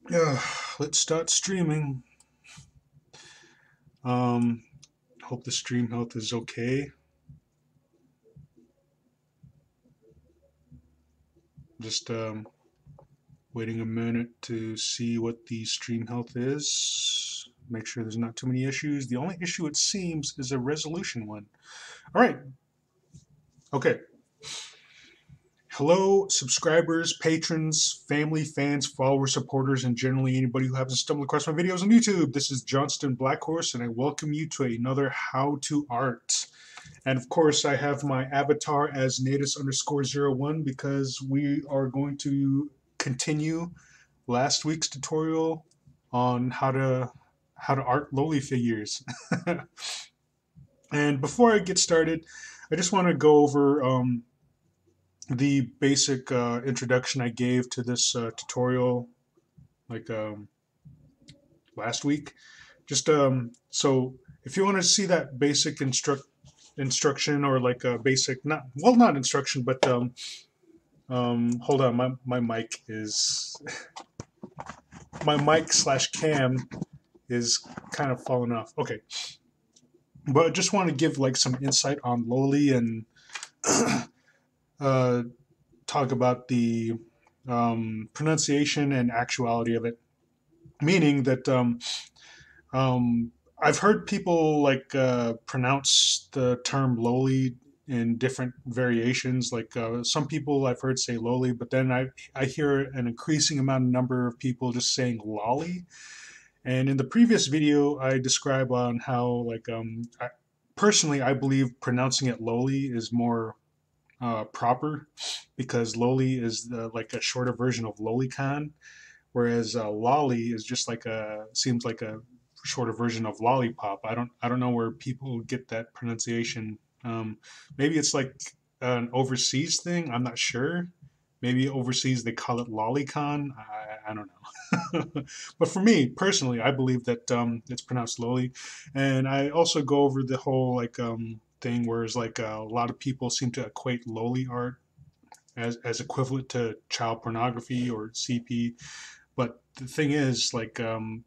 Yeah, let's start streaming. Um, Hope the stream health is okay. Just waiting a minute to see what the stream health is. Make sure there's not too many issues. The only issue it seems is a resolution one. All right. Okay. Hello, subscribers, patrons, family, fans, followers, supporters, and generally anybody who happens to stumble across my videos on YouTube. This is Johnston Blackhorse, and I welcome you to another How to Art. And of course, I have my avatar as natus_01 because we are going to continue last week's tutorial on how to art loli figures. And before I get started, I just want to go over the basic introduction I gave to this tutorial like last week. Just so if you want to see that basic instruction or like a basic not instruction but hold on, my mic is my mic slash cam is kind of falling off. Okay, but I just want to give like some insight on loli and talk about the pronunciation and actuality of it, meaning that I've heard people like pronounce the term loli in different variations. Like some people I've heard say loli, but then I hear an increasing number of people just saying lolly. And in the previous video, I describe on how like personally I believe pronouncing it loli is more proper because loli is like a shorter version of lolicon, whereas lolly is just like seems like a shorter version of lollipop. I don't know where people get that pronunciation. Maybe it's like an overseas thing. I'm not sure. Maybe overseas they call it lolicon. I don't know. But for me personally, I believe that it's pronounced loli, and I also go over the whole like thing where it's like a lot of people seem to equate loli art as equivalent to child pornography or CP. But the thing is, like,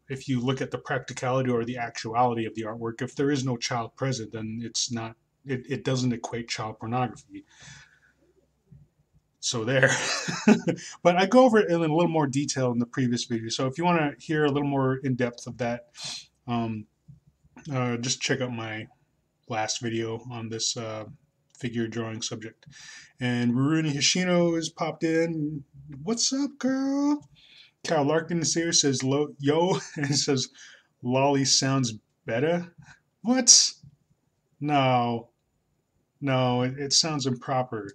if you look at the practicality or the actuality of the artwork, if there is no child present, then it's not. It doesn't equate child pornography. So there. But I go over it in a little more detail in the previous video. So if you want to hear a little more in depth of that, um, just check out my last video on this figure drawing subject. And Ruruni Hishino has popped in. What's up, girl? Cal Larkin is here, says yo, and he says lolly sounds better. What? No, no, it sounds improper.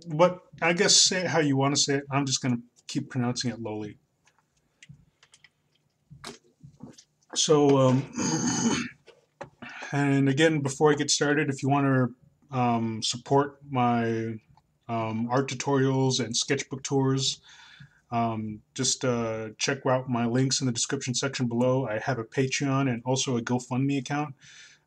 But I guess say it how you want to say it. I'm just gonna keep pronouncing it loli. So, and again, before I get started, if you want to support my art tutorials and sketchbook tours, just check out my links in the description section below. I have a Patreon and also a GoFundMe account.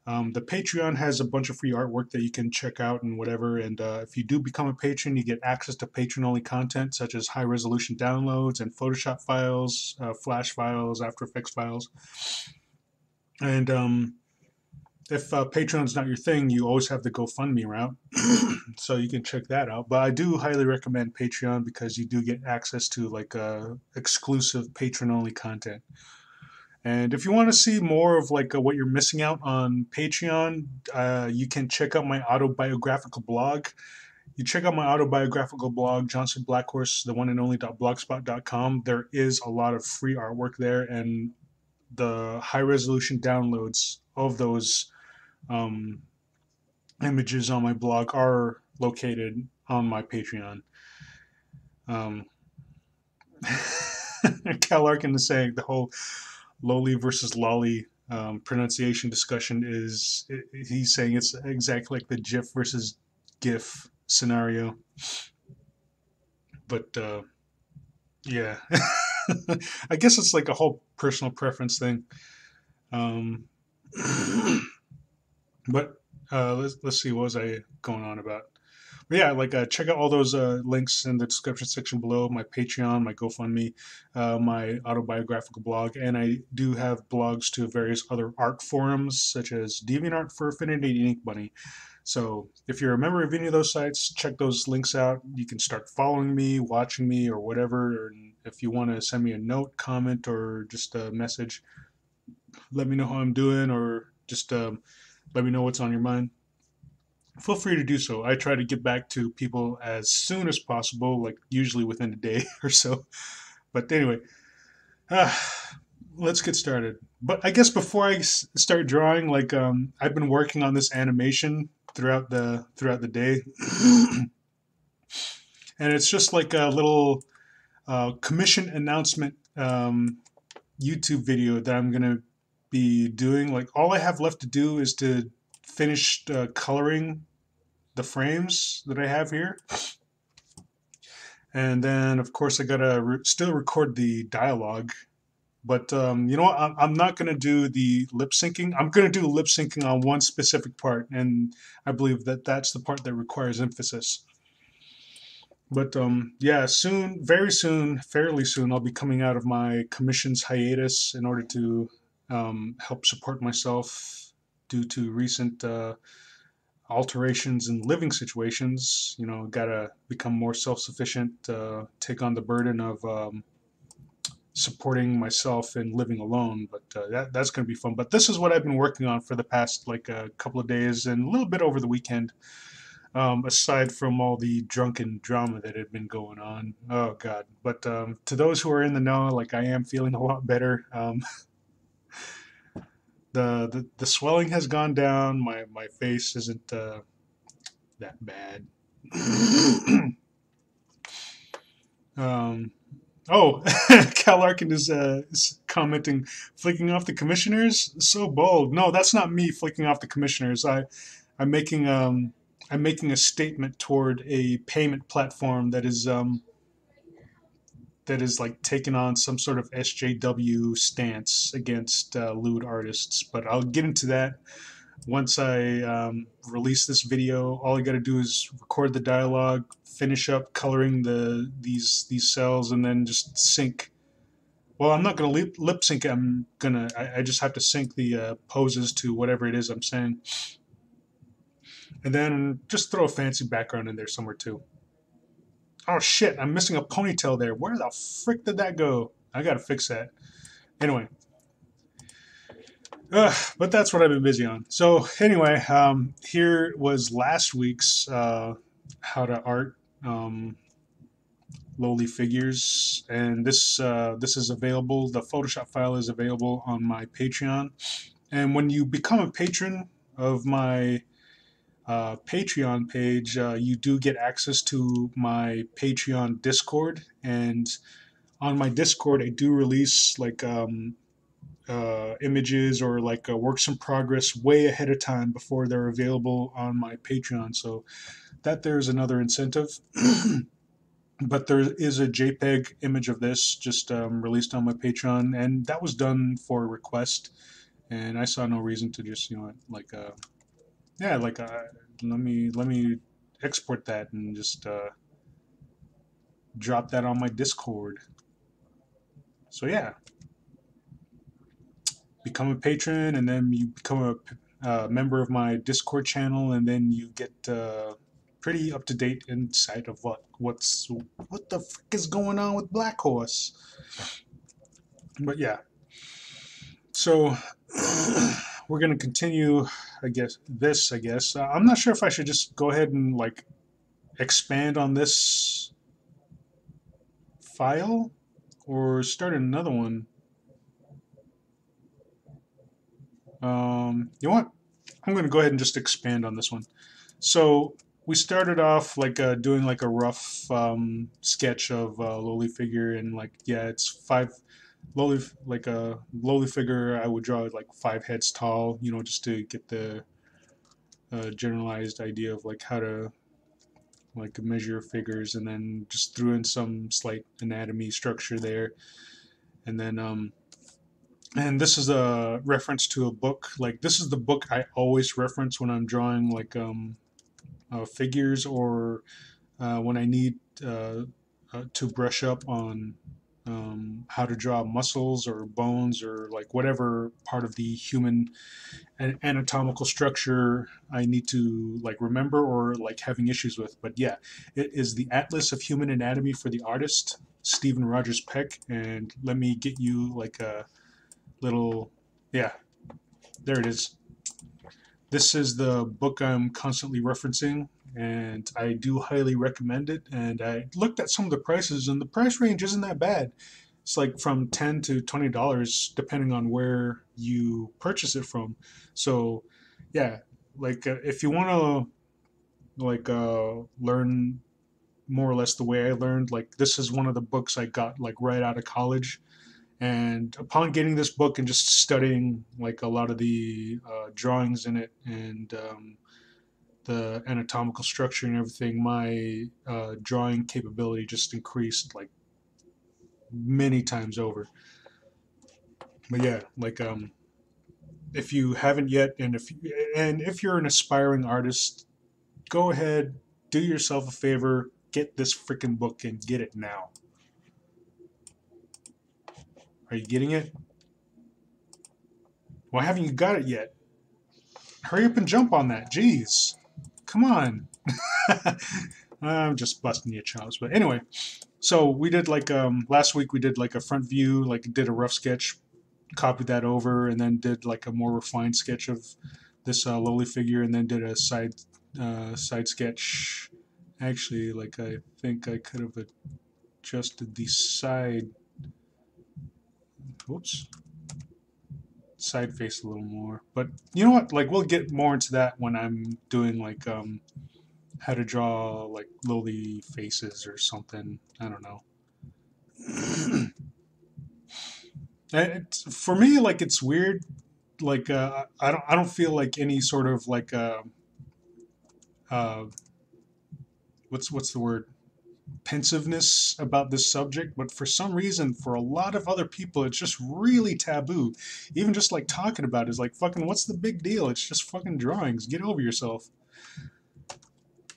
The Patreon has a bunch of free artwork that you can check out and whatever. And if you do become a patron, you get access to patron-only content such as high-resolution downloads and Photoshop files, Flash files, After Effects files. And if Patreon's not your thing, you always have the GoFundMe route, so you can check that out. But I do highly recommend Patreon because you do get access to like exclusive patron-only content. And if you want to see more of like what you're missing out on Patreon, you can check out my autobiographical blog. You check out my autobiographical blog, Johnston Blackhorse, the one and only .blogspot.com. There is a lot of free artwork there, and the high-resolution downloads of those images on my blog are located on my Patreon. Cal Larkin is saying the whole loli versus lolly pronunciation discussion is, he's saying it's exactly like the GIF versus GIF scenario. But yeah, I guess it's like a whole personal preference thing. But let's see, what was I going on about? But yeah, like check out all those links in the description section below. My Patreon, my GoFundMe, my autobiographical blog, and I do have blogs to various other art forums such as DeviantArt, for Affinity, and Ink Bunny. So if you're a member of any of those sites, check those links out. You can start following me, watching me, or whatever. And if you want to send me a note, comment, or just a message, let me know how I'm doing, or just let me know what's on your mind. Feel free to do so. I try to get back to people as soon as possible, like usually within a day or so. But anyway, uh, let's get started. But I guess before I start drawing, like I've been working on this animation throughout the day, and it's just like a little commission announcement YouTube video that I'm gonna be doing. Like all I have left to do is to finish coloring the frames that I have here. And then, of course, I gotta still record the dialogue. But you know what? I'm not gonna do the lip syncing. I'm gonna do lip syncing on one specific part, and I believe that that's the part that requires emphasis. But yeah, soon, very soon, fairly soon, I'll be coming out of my commissions hiatus in order to help support myself due to recent alterations in living situations. You know, gotta become more self-sufficient, take on the burden of supporting myself and living alone. But that's gonna be fun. But this is what I've been working on for the past like a couple of days and a little bit over the weekend. Aside from all the drunken drama that had been going on, oh god! But to those who are in the know, like I am feeling a lot better. The swelling has gone down. My face isn't that bad. um, oh, Cal Larkin is commenting, flicking off the commissioners. So bold. No, that's not me flicking off the commissioners. I'm making I'm making a statement toward a payment platform that is like taking on some sort of SJW stance against lewd artists. But I'll get into that once I release this video. All I got to do is record the dialogue, finish up coloring these cells, and then just sync. Well, I'm not gonna lip sync. I just have to sync the poses to whatever it is I'm saying, and then just throw a fancy background in there somewhere too. Oh shit! I'm missing a ponytail there. Where the frick did that go? I gotta fix that. Anyway, but that's what I've been busy on. So anyway, here was last week's how to art lowly figures, and this is available. The Photoshop file is available on my Patreon, and when you become a patron of my Patreon page, you do get access to my Patreon Discord, and on my Discord, I do release like images or like works in progress way ahead of time before they're available on my Patreon. So that there's another incentive. But there is a JPEG image of this just released on my Patreon, and that was done for request. And I saw no reason to just like yeah like let me export that and just drop that on my Discord. So yeah, become a patron, and then you become a member of my Discord channel, and then you get pretty up to date insight of what the frick is going on with Blackhorse. But yeah, so we're gonna continue. I guess I'm not sure if I should just go ahead and like expand on this file or start another one. You know what? I'm going to go ahead and just expand on this one. So we started off like doing like a rough sketch of lowly figure, and like yeah, it's five lowly like a lowly figure. I would draw like 5 heads tall, you know, just to get the generalized idea of like how to like measure figures, and then just threw in some slight anatomy structure there, and then and this is a reference to a book. Like this is the book I always reference when I'm drawing like figures, or when I need to brush up on how to draw muscles or bones or like whatever part of the human anatomical structure I need to like remember or like having issues with. But yeah, it is the Atlas of Human Anatomy for the artist Stephen Rogers Peck, and let me get you like a little, yeah, there it is. This is the book I'm constantly referencing, and I do highly recommend it. And I looked at some of the prices, and the price range isn't that bad. It's like from $10 to $20 depending on where you purchase it from. So, yeah, like if you want to like learn more or less the way I learned, like this is one of the books I got like right out of college. And upon getting this book and just studying like a lot of the drawings in it and the anatomical structure and everything, my drawing capability just increased like many times over. But yeah, like if you haven't yet, and if you're an aspiring artist, go ahead, do yourself a favor, get this freaking book and get it now. Are you getting it? Why haven't you got it yet? Hurry up and jump on that. Jeez. Come on. I'm just busting your chops. But anyway, so we did like last week we did like a front view, like did a rough sketch, copied that over, and then did like a more refined sketch of this lowly figure, and then did a side sketch. Actually, like I think I could have adjusted the side. Oops. Side face a little more, but you know what? Like we'll get more into that when I'm doing like how to draw like lowly faces or something. I don't know. For me, like it's weird. Like I don't feel like any sort of like uh, what's the word, pensiveness about this subject, but for some reason, for a lot of other people, it's just really taboo. Even just like talking about it is like fucking. What's the big deal? It's just fucking drawings. Get over yourself.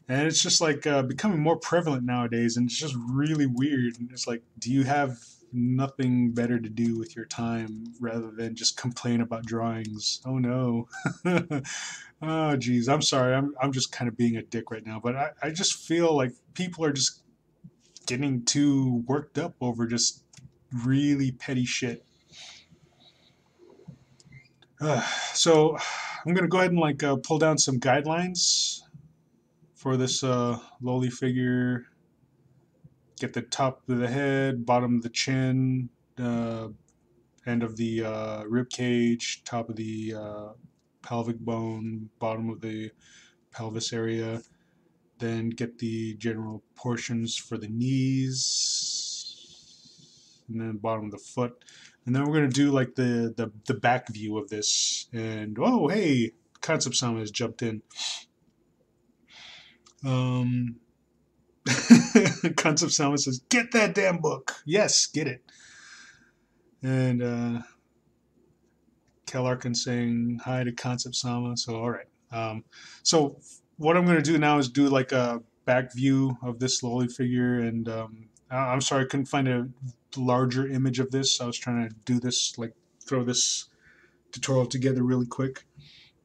And it's just like becoming more prevalent nowadays, and it's just really weird. And it's like, do you have nothing better to do with your time rather than just complain about drawings? Oh no. Oh geez, I'm sorry. I'm just kind of being a dick right now, but I just feel like people are just getting too worked up over just really petty shit. So I'm gonna go ahead and like pull down some guidelines for this lowly figure. Get the top of the head, bottom of the chin, uh, end of the rib cage, top of the pelvic bone, bottom of the pelvis area. Then get the general portions for the knees, and then bottom of the foot. And then we're gonna do like the back view of this. And oh hey, Concept Sama has jumped in. Um, Concept Sama says, "Get that damn book." Yes, get it. And Kel Arkin saying hi to Concept Sama. So all right. So what I'm gonna do now is do like a back view of this lowly figure, and I'm sorry I couldn't find a larger image of this. I was trying to do this like throw this tutorial together really quick,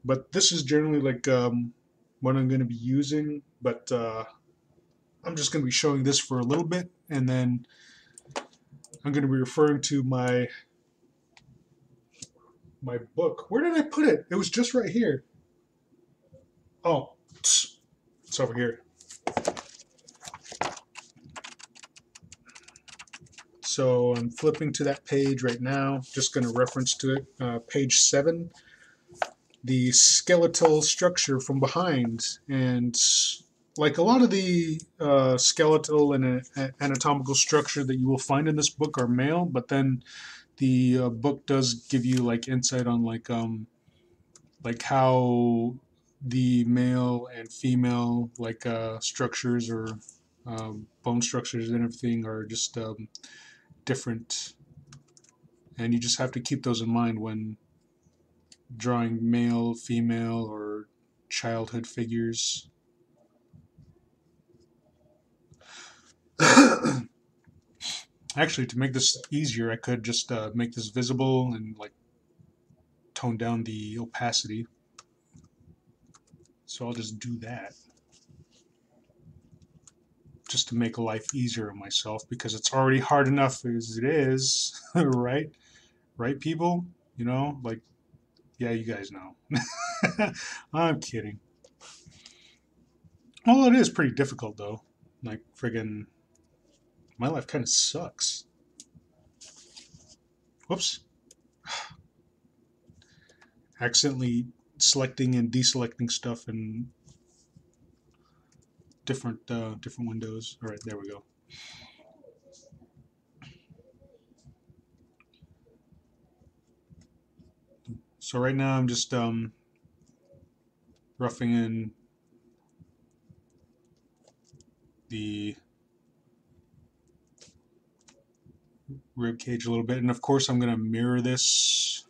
but this is generally like what I'm going to be using. But I'm just going to be showing this for a little bit, and then I'm going to be referring to my book. Where did I put it? It was just right here. Oh, it's over here. So I'm flipping to that page right now. Just going to reference to it. Page 7, the skeletal structure from behind. And like a lot of the skeletal and anatomical structure that you will find in this book are male, but then the book does give you like insight on like how the male and female like structures or bone structures and everything are just different, and you just have to keep those in mind when drawing male, female, or childhood figures. Actually, to make this easier, I could just make this visible and like tone down the opacity. So I'll just do that just to make life easier on myself because it's already hard enough as it is, right? Right, people? You know, like, yeah, you guys know. I'm kidding. Well, it is pretty difficult though. Like, friggin', my life kind of sucks. Whoops. Accidentally selecting and deselecting stuff in different windows. All right, there we go. So right now I'm just roughing in the rib cage a little bit, and of course I'm going to mirror this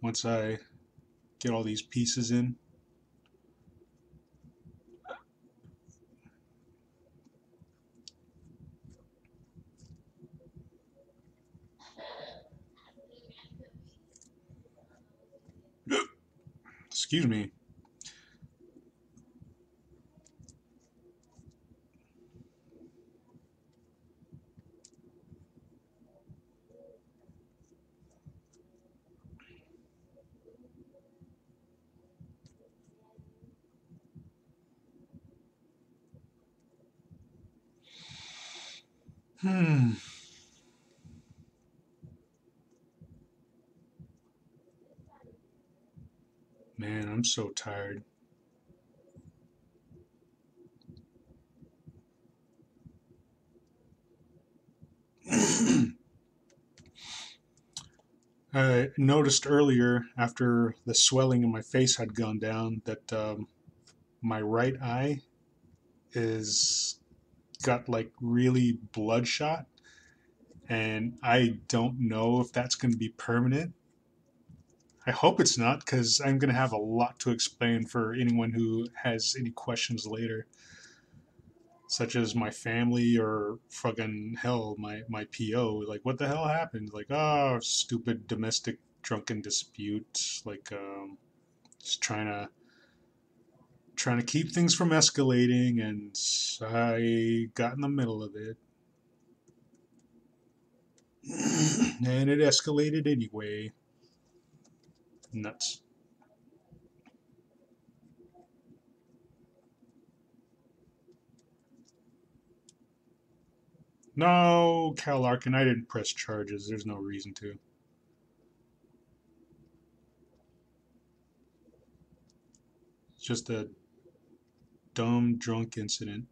once I get all these pieces in. Excuse me. Hmm. Man, I'm so tired. I noticed earlier after the swelling in my face had gone down that my right eye is got like really bloodshot, and I don't know if that's going to be permanent. I hope it's not because I'm going to have a lot to explain for anyone who has any questions later, such as my family or fucking hell, my PO. Like, what the hell happened? Like, oh, stupid domestic drunken dispute. Like, just trying to keep things from escalating, and I got in the middle of it, and it escalated anyway. Nuts. No, Cal Larkin, I didn't press charges. There's no reason to. It's just a dumb drunk incident.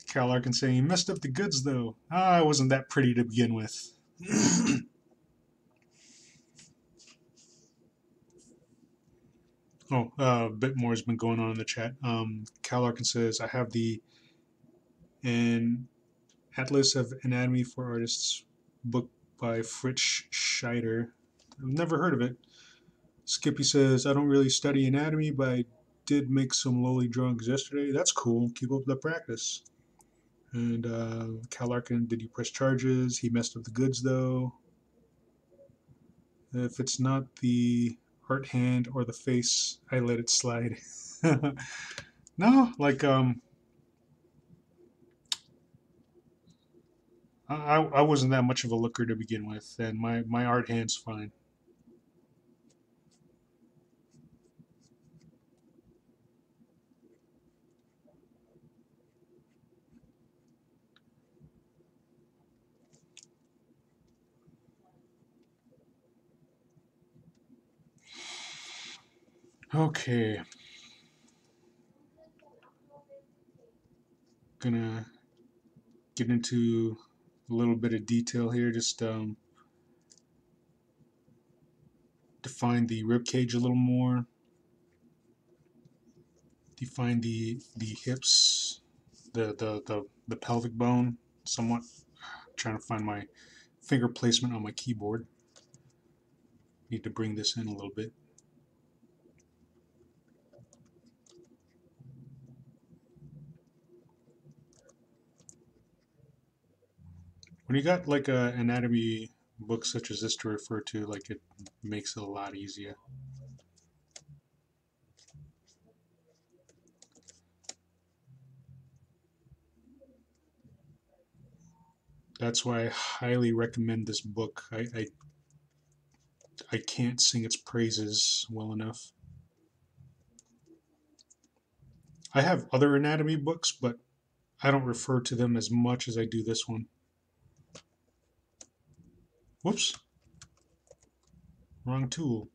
Cal Larkin saying, you messed up the goods though. Ah, it wasn't that pretty to begin with. Oh, a bit more has been going on in the chat. Cal Larkin says, I have an Atlas of Anatomy for Artists book by Fritz Scheider. I've never heard of it. Skippy says, I don't really study anatomy, but I did make some loli drawings yesterday. That's cool. Keep up the practice. And Cal Larkin, did you press charges? He messed up the goods though. If it's not the art hand or the face, I let it slide. No, like I wasn't that much of a looker to begin with, and my art hand's fine. Okay, gonna get into a little bit of detail here. Just define the rib cage a little more. define the hips, the pelvic bone somewhat. I'm trying to find my finger placement on my keyboard. Need to bring this in a little bit. When you got like a anatomy book such as this to refer to, like it makes it a lot easier. That's why I highly recommend this book. I can't sing its praises well enough. I have other anatomy books, but I don't refer to them as much as I do this one. Whoops, wrong tool.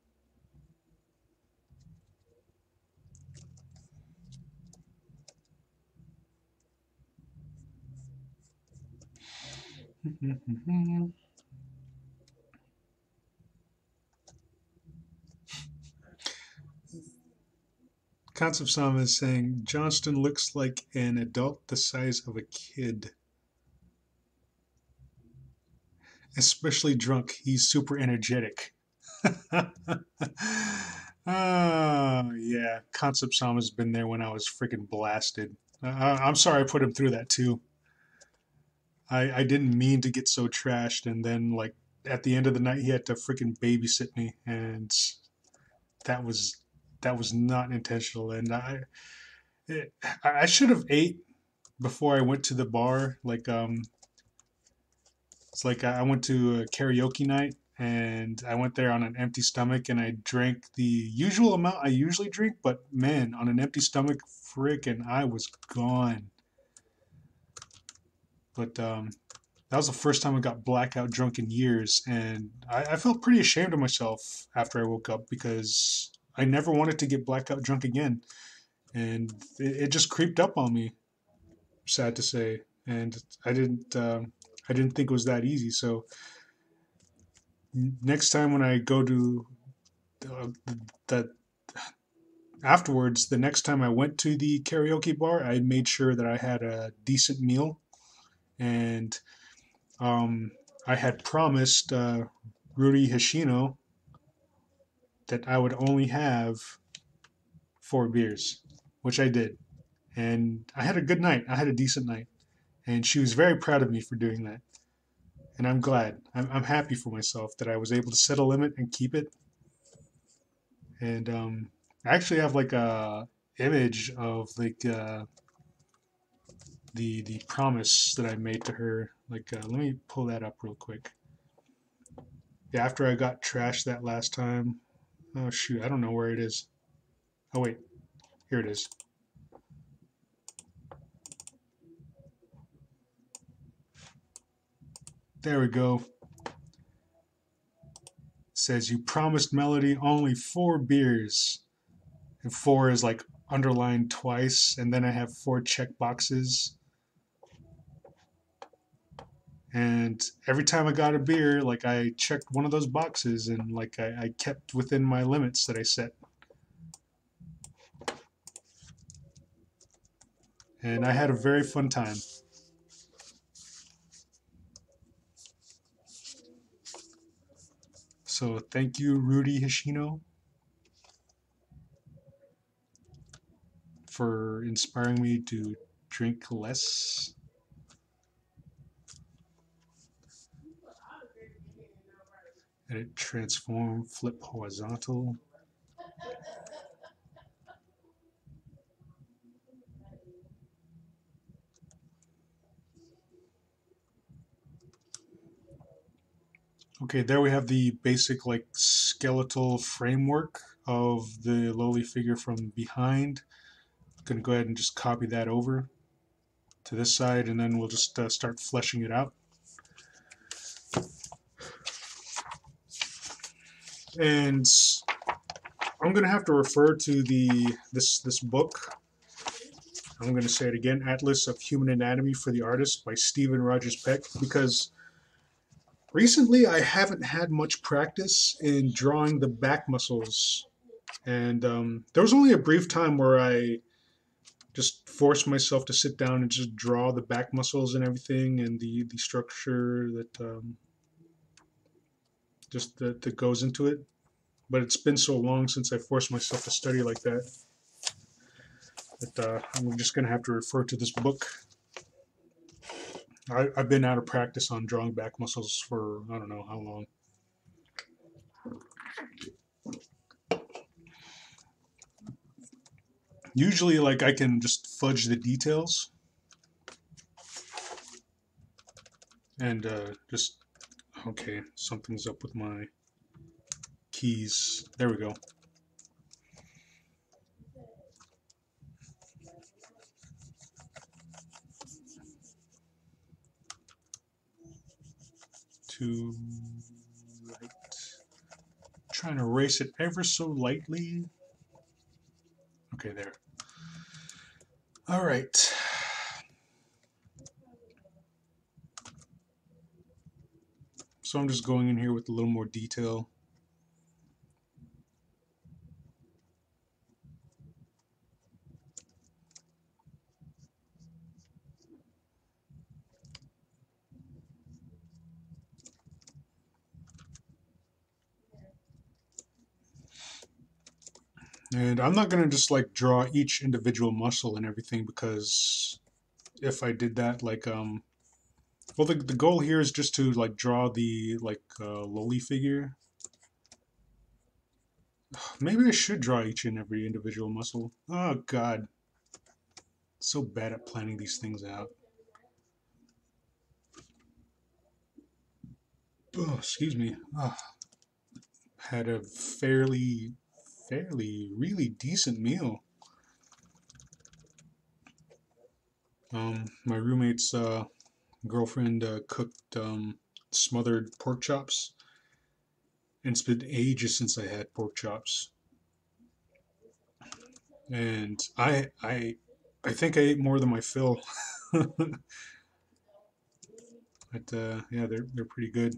Concept Sama is saying Johnston looks like an adult the size of a kid. Especially drunk. He's super energetic. Yeah. Concept Sama's been there when I was freaking blasted. I'm sorry I put him through that too. I didn't mean to get so trashed, and then like at the end of the night he had to freaking babysit me, and that was that was not intentional. And I should have ate before I went to the bar. Like it's like I went to a karaoke night, and I went there on an empty stomach, and I drank the usual amount I usually drink, but man, on an empty stomach, frickin' I was gone. But that was the first time I got blackout drunk in years, and I felt pretty ashamed of myself after I woke up because I never wanted to get blackout drunk again, and it just creeped up on me. Sad to say, and I didn't think it was that easy. So next time when I go to uh, that afterwards, the next time I went to the karaoke bar, I made sure that I had a decent meal, and um, I had promised Rudy Hashino that I would only have 4 beers, which I did, and I had a good night. I had a decent night, and she was very proud of me for doing that. And I'm glad. I'm happy for myself that I was able to set a limit and keep it. And I actually have like a image of like the promise that I made to her. Like let me pull that up real quick. Yeah, after I got trashed that last time. Oh shoot, I don't know where it is. Oh wait, here it is. There we go. It says you promised Melody only 4 beers. And 4 is like underlined twice, and then I have 4 check boxes. And every time I got a beer, like I checked one of those boxes, and like I kept within my limits that I set. And I had a very fun time. So thank you, Rudy Hashino, for inspiring me to drink less. Edit, transform, flip horizontal. Okay, there we have the basic like skeletal framework of the lowly figure from behind. I'm gonna go ahead and just copy that over to this side, and then we'll just start fleshing it out. And I'm gonna have to refer to this book. I'm gonna say it again: Atlas of Human Anatomy for the Artist by Stephen Rogers Peck, because recently I haven't had much practice in drawing the back muscles, and there was only a brief time where I just force myself to sit down and just draw the back muscles and everything, and the structure that that goes into it. But it's been so long since I forced myself to study like that that I'm just gonna have to refer to this book. I've been out of practice on drawing back muscles for I don't know how long. Usually, like, I can just fudge the details and just okay. Something's up with my keys. There we go. Too light. Trying to erase it ever so lightly. Okay, there. All right. So I'm just going in here with a little more detail. And I'm not going to just like draw each individual muscle and everything, because if I did that, like, well, the goal here is just to like draw the like loli figure. Maybe I should draw each and every individual muscle. Oh God, so bad at planning these things out. Oh, excuse me. Oh, had a really decent meal. My roommate's girlfriend cooked smothered pork chops, and it's been ages since I had pork chops. And I think I ate more than my fill. But yeah, they're pretty good.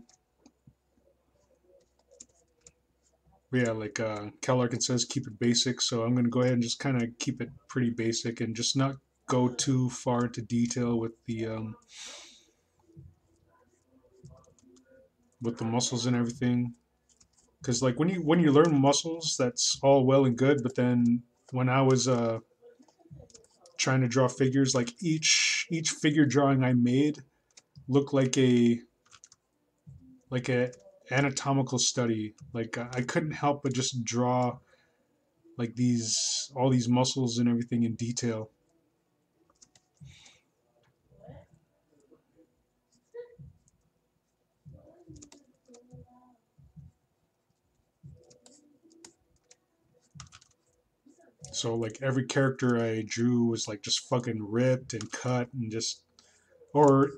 But yeah, like Cal Larkin says, keep it basic. So I'm gonna go ahead and just kind of keep it pretty basic and just not go too far into detail with the muscles and everything. Because like when you learn muscles, that's all well and good. But then when I was trying to draw figures, like each figure drawing I made looked like a anatomical study. Like I couldn't help but just draw like these all these muscles and everything in detail. So like every character I drew was like just fucking ripped and cut and just or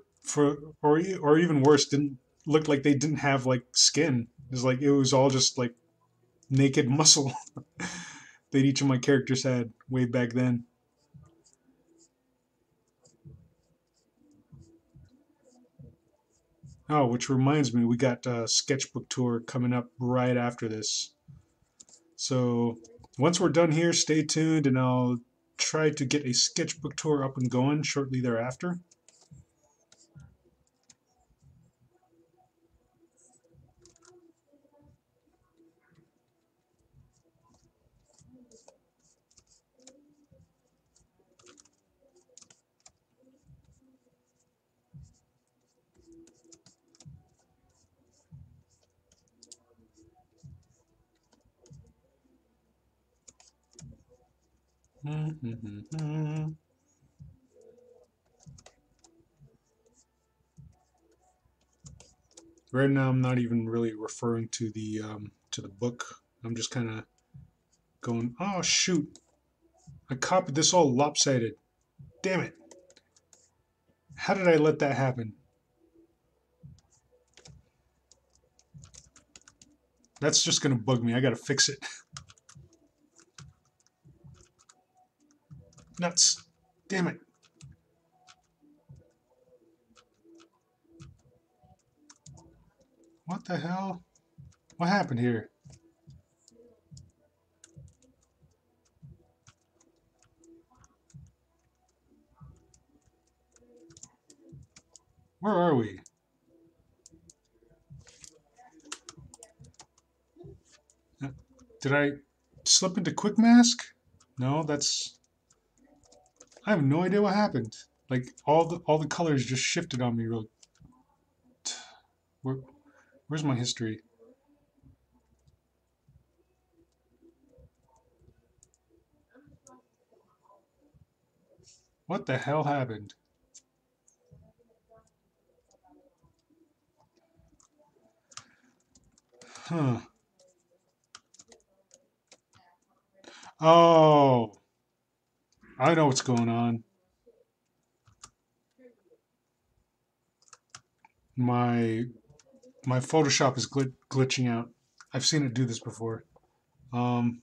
or even worse, didn't look like they didn't have like skin. It's like it was all just like naked muscle that each of my characters had way back then. Oh, which reminds me, we got a sketchbook tour coming up right after this. So once we're done here, stay tuned and I'll try to get a sketchbook tour up and going shortly thereafter. Right now, I'm not even really referring to the book. I'm just kind of going, oh shoot, I copied this all lopsided. Damn it! How did I let that happen? That's just gonna bug me. I gotta fix it. Nuts! Damn it! What the hell? What happened here? Where are we? Did I slip into quick mask? No, that's. I have no idea what happened. Like all the colors just shifted on me. Real. Where, where's my history? What the hell happened? Huh. Oh, I know what's going on. My my Photoshop is glitching out. I've seen it do this before. Um,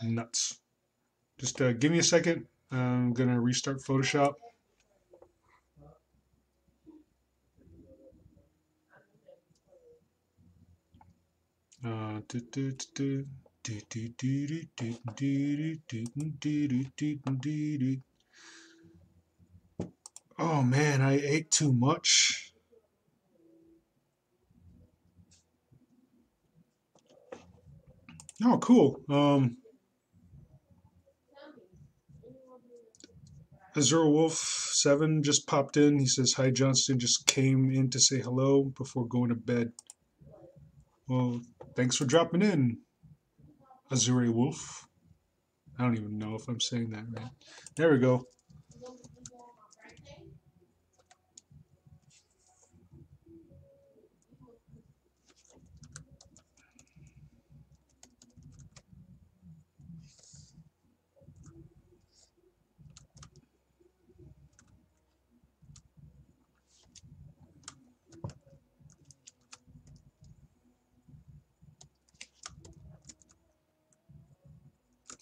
Nuts. Just give me a second. I'm gonna restart Photoshop. Oh man, I ate too much. Oh, cool. Azure Wolf 7 just popped in. He says, "Hi, Johnston. Just came in to say hello before going to bed." Well, thanks for dropping in, Azure Wolf. I don't even know if I'm saying that right. There we go.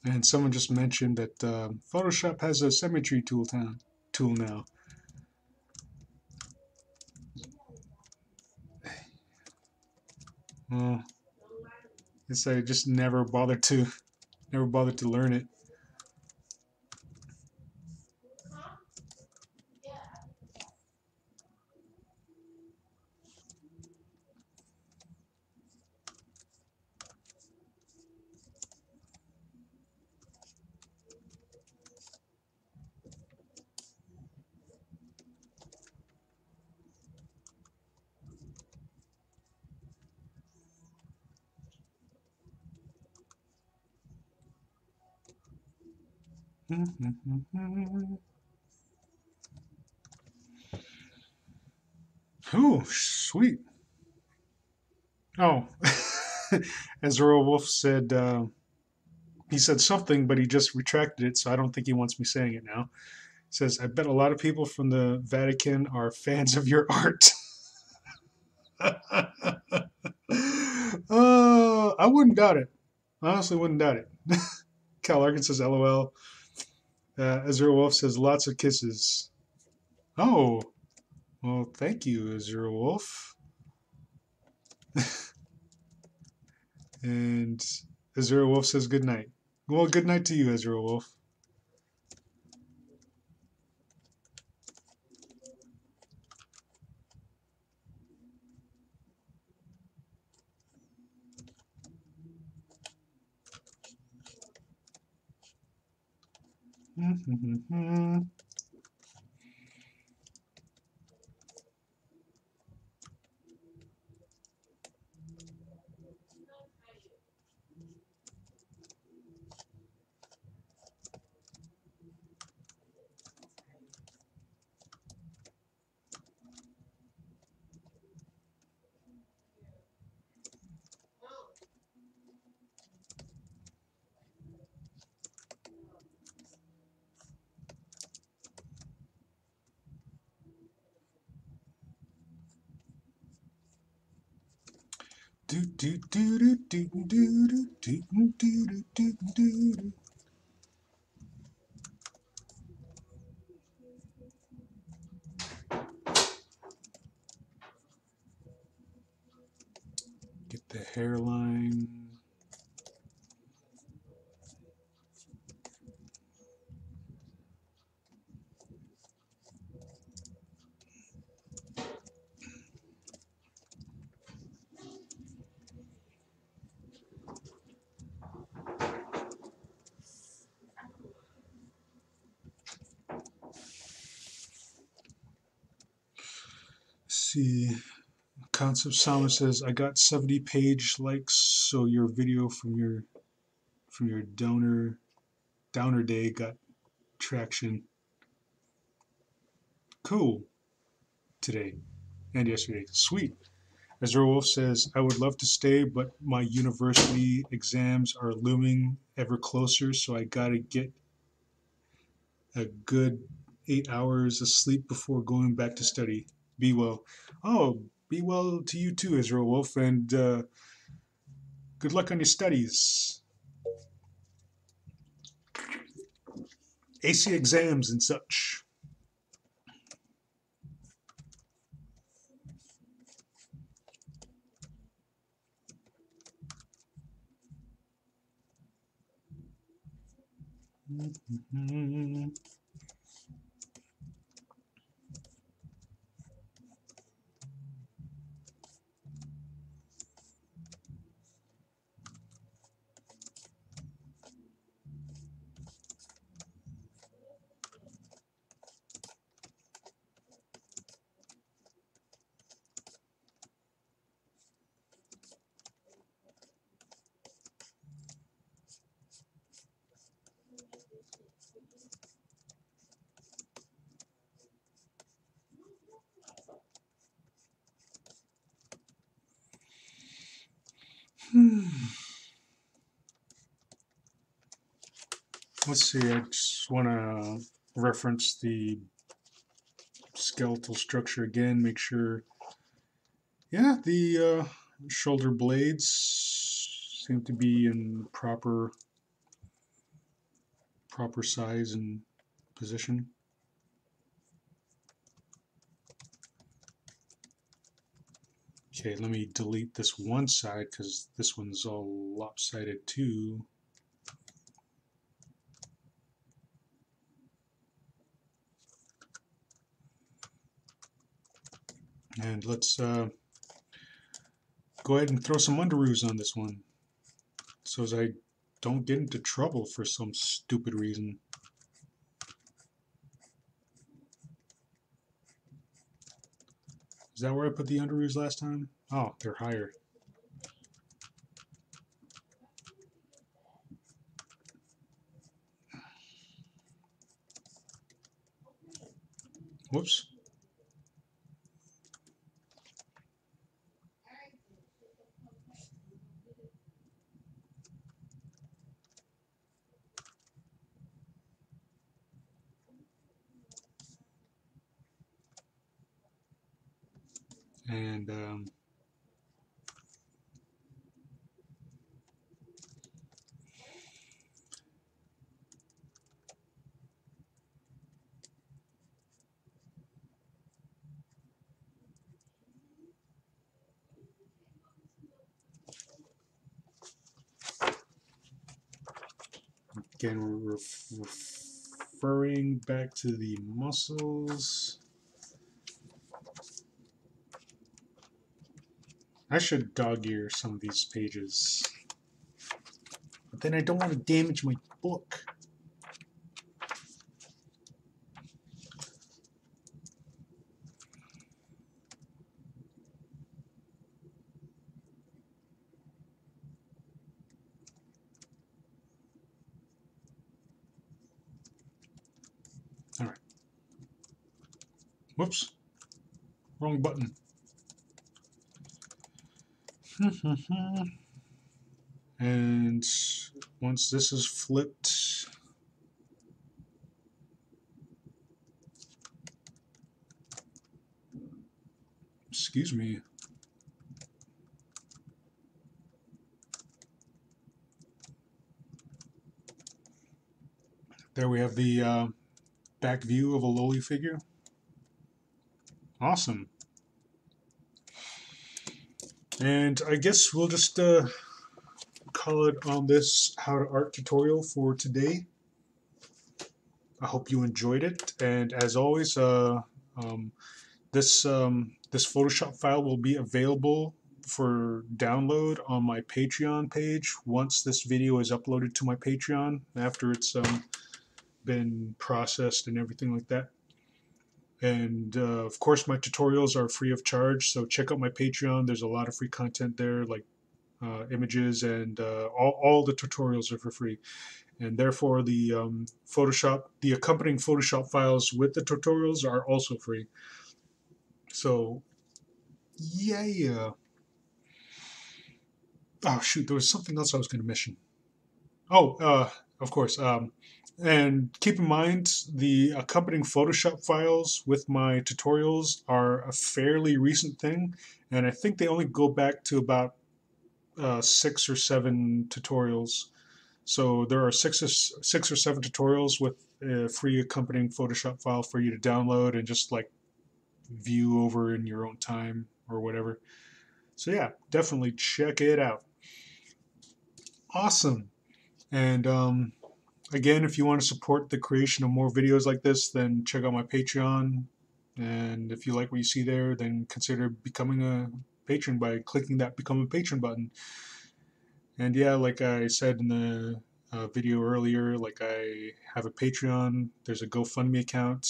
And someone just mentioned that Photoshop has a symmetry tool now. Well, guess I just never bothered to learn it. Oh, sweet. Oh, as Earl Wolf said, he said something, but he just retracted it, so I don't think he wants me saying it now. He says, "I bet a lot of people from the Vatican are fans of your art." I wouldn't doubt it. Honestly, wouldn't doubt it. Cal Larkin says, "LOL." Azure Wolf says, "Lots of kisses." Oh, well, thank you, Azure Wolf. And Azure Wolf says, "Good night." Well, good night to you, Azure Wolf. Get the hairline. see. Concept Salmon says, I got 70 page likes, so your video from your downer day got traction. Cool. Today and yesterday. Sweet. Ezra Wolf says, I would love to stay, but my university exams are looming ever closer, so I gotta get a good 8 hours of sleep before going back to study. Be well. Oh, be well to you too, Ezra Wolf, and good luck on your studies. AC exams and such. Let's see, I just want to reference the skeletal structure again, make sure. Yeah, the shoulder blades seem to be in proper size and position. Okay, let me delete this one side because this one's all lopsided too. And let's go ahead and throw some underoos on this one so as I don't get into trouble for some stupid reason. Is that where I put the underoos last time? Oh, they're higher. Whoops. And again, we're referring back to the muscles. I should dog ear some of these pages, but then I don't want to damage my book. All right. Whoops. Wrong button. And once this is flipped, excuse me. There we have the back view of a loli figure. Awesome. And I guess we'll just call it on this how to art tutorial for today. I hope you enjoyed it, and as always, this Photoshop file will be available for download on my Patreon page once this video is uploaded to my Patreon after it's been processed and everything like that. And of course, my tutorials are free of charge. So check out my Patreon. There's a lot of free content there, like images, and all the tutorials are for free. And therefore, the the accompanying Photoshop files with the tutorials are also free. So yeah. Oh shoot, there was something else I was going to mention. Oh, of course. And keep in mind, the accompanying Photoshop files with my tutorials are a fairly recent thing, and I think they only go back to about 6 or 7 tutorials. So there are six or seven tutorials with a free accompanying Photoshop file for you to download and just like view over in your own time or whatever. So yeah, definitely check it out. Awesome. And again, if you want to support the creation of more videos like this, then check out my Patreon. And if you like what you see there, then consider becoming a patron by clicking that Become a Patron button. And yeah, like I said in the video earlier, like I have a Patreon, there's a GoFundMe account.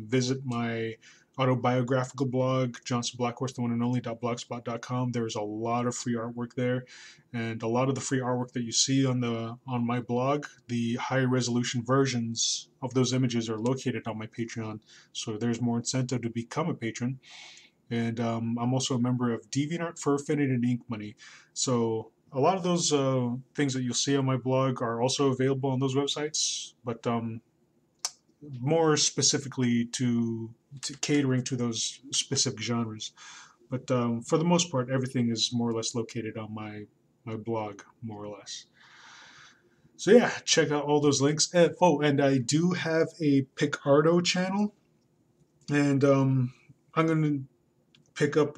Visit my autobiographical blog, Johnston Blackhorse, the one and only .blogspot.com. There's a lot of free artwork there, and a lot of the free artwork that you see on my blog, the high resolution versions of those images are located on my Patreon. So there's more incentive to become a patron. And I'm also a member of DeviantArt, for Affinity, and Ink Money. So a lot of those things that you'll see on my blog are also available on those websites, but more specifically to catering to those specific genres. But for the most part, everything is more or less located on my blog, more or less. So yeah, check out all those links. And I do have a Picardo channel, and I'm going to pick up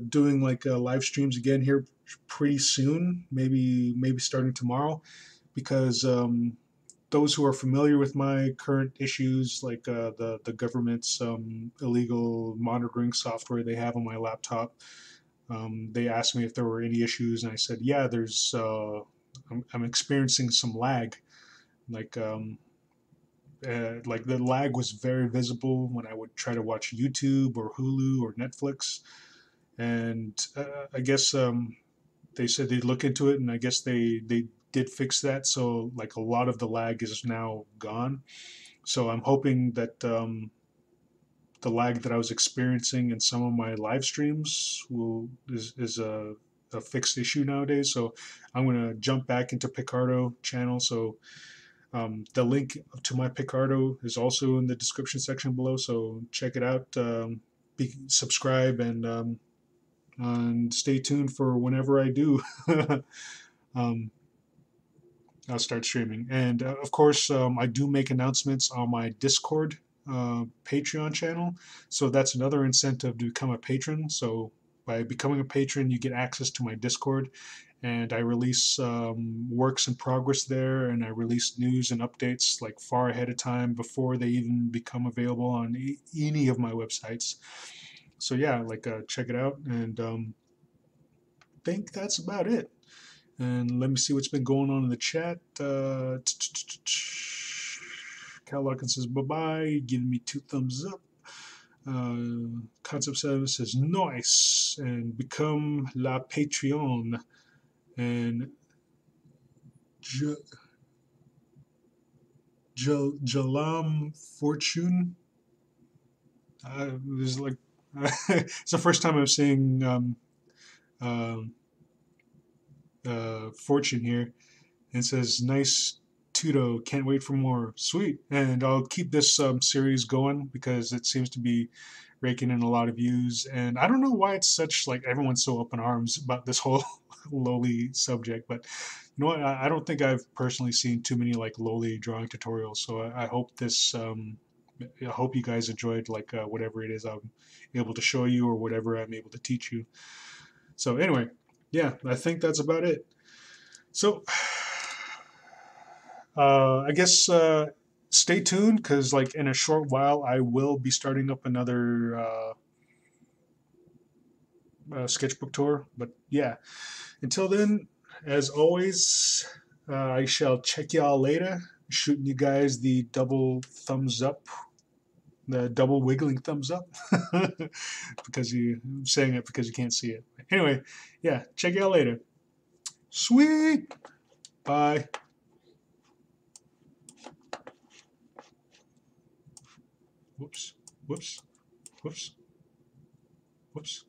doing like live streams again here pretty soon, maybe starting tomorrow, because those who are familiar with my current issues, like the government's illegal monitoring software they have on my laptop, they asked me if there were any issues, and I said, yeah, there's I'm experiencing some lag, like like the lag was very visible when I would try to watch YouTube or Hulu or Netflix. And I guess they said they'd look into it, and I guess they did fix that. So like a lot of the lag is now gone. So I'm hoping that the lag that I was experiencing in some of my live streams is a fixed issue nowadays. So I'm gonna jump back into Picardo channel. So the link to my Picardo is also in the description section below. So check it out. Subscribe, and stay tuned for whenever I do. um, I'll start streaming. And of course, I do make announcements on my Discord Patreon channel. So that's another incentive to become a patron. So by becoming a patron, you get access to my Discord. And I release works in progress there, and I release news and updates like far ahead of time before they even become available on any of my websites. So yeah, like check it out, and think that's about it. And let me see what's been going on in the chat. Cal Larkin says bye bye, giving me 2 thumbs up. Concept 7 says nice, and become la Patreon. And Jalam Fortune. There's like it's the first time I'm seeing Fortune here, and it says nice Tudo, can't wait for more. Sweet. And I'll keep this series going because it seems to be raking in a lot of views, and I don't know why it's such like everyone's so up in arms about this whole loli subject, but you know what, I don't think I've personally seen too many like loli drawing tutorials, so I hope this I hope you guys enjoyed like whatever it is I'm able to show you or whatever I'm able to teach you. So anyway, yeah, I think that's about it. So I guess stay tuned, because like in a short while I will be starting up another sketchbook tour. But yeah, until then, as always, I shall check y'all later. Shooting you guys the double thumbs up The double wiggling thumbs up because I'm saying it because you can't see it. Anyway, yeah, check you out later. Sweet. Bye. Whoops. Whoops. Whoops. Whoops.